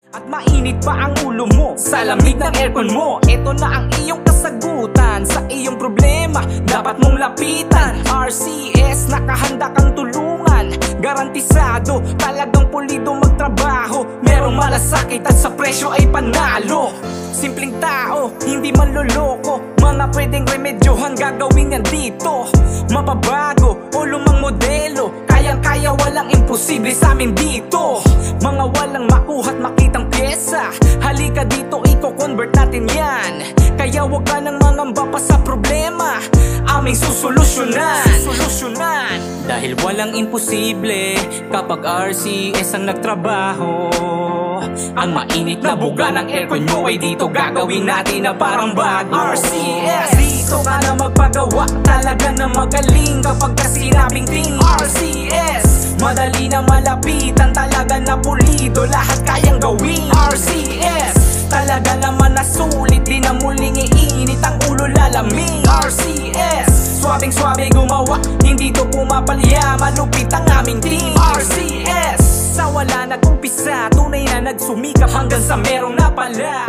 At mainit pa ang ulo mo sa lamig ng aircon mo. Ito na ang iyong kasagutan sa iyong problema, dapat mong lapitan. RCS, nakahanda kang tulungan. Garantisado, talagang pulido magtrabaho. Merong malasakit at sa presyo ay panalo. Simpleng tao, hindi manloloko. Mga pwedeng remedyohan gagawin yan dito. Mapabago o lumang modelo, kayang-kaya, walang imposible sa amin dito. Mga walang makuha't makitang pyesa, halika dito, i-convert natin yan. Kaya wag ka nang mangamba pa sa problema, aming susolusyonan. Dahil walang imposible kapag RCS ang nagtrabaho. Ang mainit na buga ng aircon nyo ay dito gagawin natin na parang bago. RCS, dito ka na magpagawa, talaga na magaling kapag ka sinabing ting RCS. Madali na malapitan, talaga na pulido, lahat kayang gawin. RCS, talaga naman nasulit, di na muling iinit ang ulo lalamig. RCS, swabing-swabe gumawa, hindi to pumapalya, malupit ang aming team. RCS, sa wala nag-umpisa, tunay na nagsumikap hanggang sa merong napala.